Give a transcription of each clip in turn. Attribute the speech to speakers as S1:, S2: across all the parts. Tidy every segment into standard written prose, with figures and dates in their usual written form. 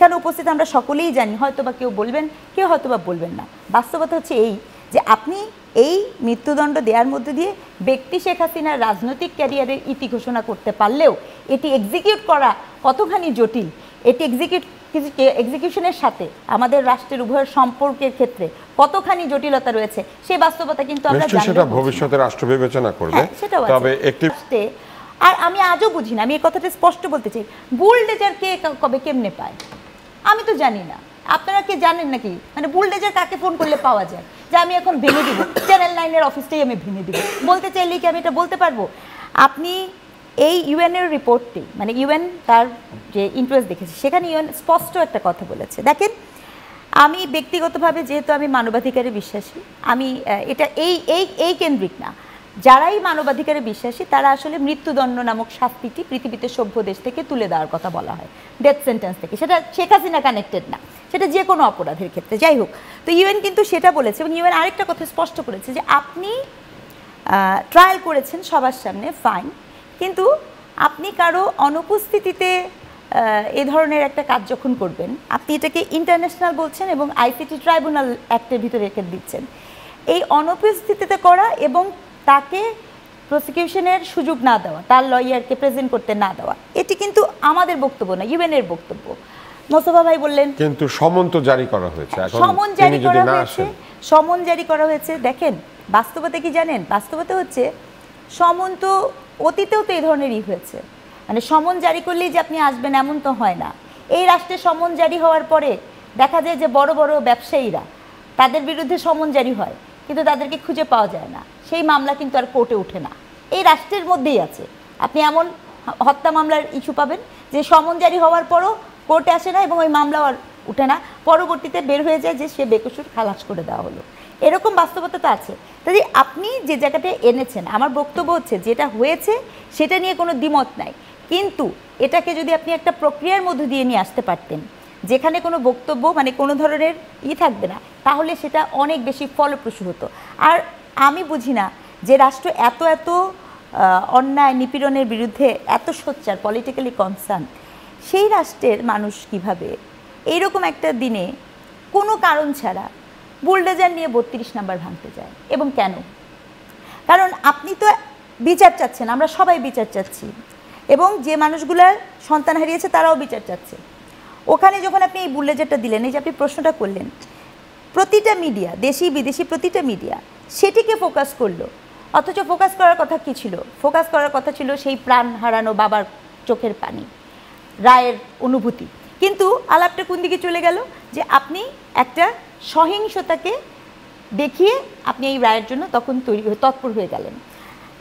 S1: এখানে উপস্থিত আমরা সকলেই জানি, হয়তোবা কেউ বলবেন, কেউ হয়তোবা বলবেন না। বাস্তবতা হচ্ছে এই যে আপনি এই মৃত্যুদণ্ড দেওয়ার মধ্যে দিয়ে ব্যক্তি শেখ হাসিনার রাজনৈতিক ক্যারিয়ারের ইতি ঘোষণা করতে পারলেও এটি এক্সিকিউট করা কতখানি জটিল, এটি এক্সিকিউশনের সাথে আমাদের রাষ্ট্রের উভয়ের সম্পর্কের ক্ষেত্রে কতখানি জটিলতা রয়েছে সেই বাস্তবতা কিন্তু আমরা জানি।
S2: সেটা ভবিষ্যতে রাষ্ট্র বিবেচনা করবে। তবে একটি
S1: আর আমি আজও বুঝি না, আমি এই কথাটা স্পষ্ট বলতে চাই, বুলডেজার কে কবে কেমনে পায় আমি তো জানি না। আপনারা কি জানেন নাকি মানে বুলডেজার কাকে ফোন করলে পাওয়া যায় যে আমি এখন ভেঙে দিব, চ্যানেল 9-এর অফিসটাই আমি ভেঙে দিব, বলতে চাইলে কি আমি এটা বলতে পারবো? আপনি এই ইউএনের রিপোর্টটি মানে ইউএন তার যে ইন্টারেস্ট দেখেছে সেখানে ইউএন স্পষ্ট একটা কথা বলেছে। দেখেন, আমি ব্যক্তিগতভাবে যেহেতু আমি মানবাধিকারে বিশ্বাসী, আমি এটা এই কেন্দ্রিক না, যারাই মানবাধিকারে বিশ্বাসী তারা আসলে মৃত্যুদণ্ড নামক শাস্তিটি পৃথিবীতে সভ্য দেশ থেকে তুলে দেওয়ার কথা বলা হয়, ডেথ সেন্টেন্স থেকে। সেটা শেখ হাসিনা কানেক্টেড না, সেটা যে কোনো অপরাধের ক্ষেত্রে যাই হোক। তো ইউএন কিন্তু সেটা বলেছে এবং ইউএন আরেকটা কথা স্পষ্ট করেছে যে আপনি ট্রায়াল করেছেন সবার সামনে, ফাইন, কিন্তু আপনি কারো অনুপস্থিতিতে এই ধরনের একটা কাজ যখন করবেন, আপনি এটাকে ইন্টারন্যাশনাল বলছেন এবং আইসিটি ট্রাইব্যুনাল অ্যাক্টের ভিতরে রেখে দিচ্ছেন। এই অনুপস্থিতিতে করা এবং তাকে প্রসিকিউশনের সুযোগ না দেওয়া, তার লয়ারকে প্রেজেন্ট করতে না দেওয়া, এটি কিন্তু আমাদের বক্তব্য না, ইউএনের বক্তব্য। মোস্তফা ভাই বললেন
S2: কিন্তু সমন তো জারি করা হয়েছে,
S1: সমন জারি করা হয়েছে, সমন জারি করা হয়েছে। দেখেন বাস্তবতা কি জানেন, বাস্তবতা হচ্ছে সমন তো অতীতেও তো এই ধরনেরই হয়েছে, মানে সমন জারি করলেই যে আপনি আসবেন এমন তো হয় না। এই রাষ্ট্রে সমন জারি হওয়ার পরে দেখা যায় যে বড় বড় ব্যবসায়ীরা, তাদের বিরুদ্ধে সমন জারি হয় কিন্তু তাদেরকে খুঁজে পাওয়া যায় না, সেই মামলা কিন্তু আর কোর্টে ওঠে না। এই রাষ্ট্রের মধ্যেই আছে, আপনি এমন হত্যা মামলার ইস্যু পাবেন যে সমন জারি হওয়ার পরও কোর্টে আসে না এবং ওই মামলাও আর উঠে না, পরবর্তীতে বের হয়ে যায় যে সে বেকসুর খালাস করে দেওয়া হলো। এরকম বাস্তবতা তো আছে। তাই আপনি যে জায়গাটায় এনেছেন, আমার বক্তব্য হচ্ছে যেটা হয়েছে সেটা নিয়ে কোনো দ্বিমত নাই, কিন্তু এটাকে যদি আপনি একটা প্রক্রিয়ার মধ্যে দিয়ে নিয়ে আসতে পারতেন যেখানে কোনো বক্তব্য মানে কোনো ধরনের থাকবে না, তাহলে সেটা অনেক বেশি ফলপ্রসূ হতো। আর আমি বুঝি না যে রাষ্ট্র এত এত অন্যায় নিপীড়নের বিরুদ্ধে এত সোচ্চার, পলিটিক্যালি কনসার্ন, সেই রাষ্ট্রের মানুষ কিভাবে এইরকম একটা দিনে কোনো কারণ ছাড়া বুলডোজার নিয়ে 32 নাম্বার ভাঙতে যায়। এবং কেন? কারণ আপনি তো বিচার চাচ্ছেন, আমরা সবাই বিচার চাচ্ছি, এবং যে মানুষগুলার সন্তান হারিয়েছে তারাও বিচার চাচ্ছে। ওখানে যখন আপনি এই বুলডোজারটা দিলেন, এই যে আপনি প্রশ্নটা করলেন, প্রতিটা মিডিয়া, দেশি বিদেশি প্রতিটা মিডিয়া সেটিকে ফোকাস করলো, অথচ ফোকাস করার কথা কী ছিল? ফোকাস করার কথা ছিল সেই প্রাণ হারানো বাবার চোখের পানি, রায়ের অনুভূতি। কিন্তু আলাপটা কোন দিকে চলে গেল যে আপনি একটা সহিংসতাকে দেখিয়ে আপনি এই রায়ের জন্য তখন তৎপর হয়ে গেলেন।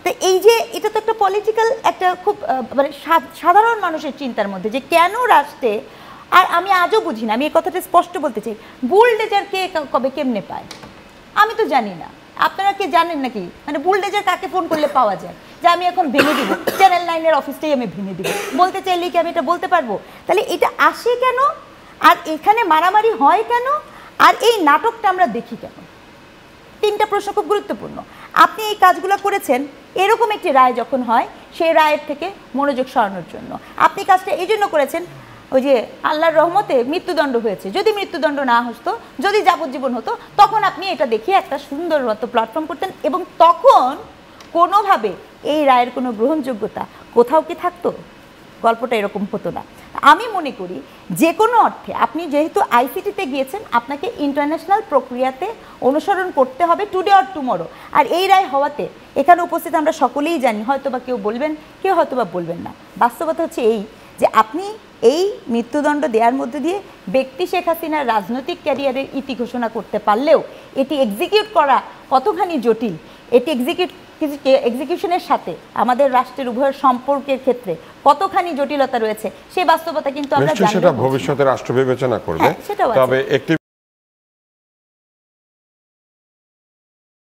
S1: তো এই যে এটা তো একটা পলিটিক্যাল একটা খুব মানে সাধারণ মানুষের চিন্তার মধ্যে যে কেন রাষ্ট্রে, আর আমি আজও বুঝি না, আমি এই কথাটা স্পষ্ট বলতে চাই, বুলডোজার কে কবে কেমনে পায় আমি তো জানি না। আপনারা কি জানেন নাকি মানে বুলডোজার কাকে ফোন করলে পাওয়া যায় যে আমি এখন ভেঙে দিব, চ্যানেল 9-এর অফিসটাই আমি ভেঙে দিব, বলতে চাইলে কি আমি এটা বলতে পারবো? তাহলে এটা আসে কেন, আর এখানে মারামারি হয় কেন, আর এই নাটকটা আমরা দেখি কেন? তিনটা প্রশ্ন খুব গুরুত্বপূর্ণ। আপনি এই কাজগুলো করেছেন এরকম একটি রায় যখন হয় সেই রায়ের থেকে মনোযোগ সরানোর জন্য। আপনি কাজটা এই জন্য করেছেন, ওই যে আল্লাহর রহমতে মৃত্যুদণ্ড হয়েছে, যদি মৃত্যুদণ্ড না হতো, যদি যাবজ্জীবন হতো, তখন আপনি এটা দেখিয়ে একটা সুন্দর মতো প্ল্যাটফর্ম করতেন, এবং তখন কোনোভাবে এই রায়ের কোনো গ্রহণযোগ্যতা কোথাও কি থাকতো? গল্পটা এরকম হতো না। আমি মনে করি যে কোনো অর্থে আপনি যেহেতু আইসিটিতে গিয়েছেন, আপনাকে ইন্টারন্যাশনাল প্রক্রিয়াতে অনুসরণ করতে হবে টুডে অর টুমরো। আর এই রায় হওয়াতে এখানে উপস্থিত আমরা সকলেই জানি, হয়তোবা কেউ বলবেন, কেউ হয়তোবা বলবেন না। বাস্তবতা হচ্ছে এই যে আপনি এই মৃত্যুদণ্ড দেওয়ার মধ্যে দিয়ে ব্যক্তি শেখ হাসিনার রাজনৈতিক ক্যারিয়ারের ইতি ঘোষণা করতে পারলেও এটি এক্সিকিউট করা কতখানি জটিল, এটি এক্সিকিউশনের সাথে আমাদের রাষ্ট্রের উভয়ের সম্পর্কের ক্ষেত্রে কতখানি জটিলতা রয়েছে সেই বাস্তবতা কিন্তু আমরা জানি।
S2: সেটা ভবিষ্যতে রাষ্ট্র বিবেচনা করবে। তবে একটি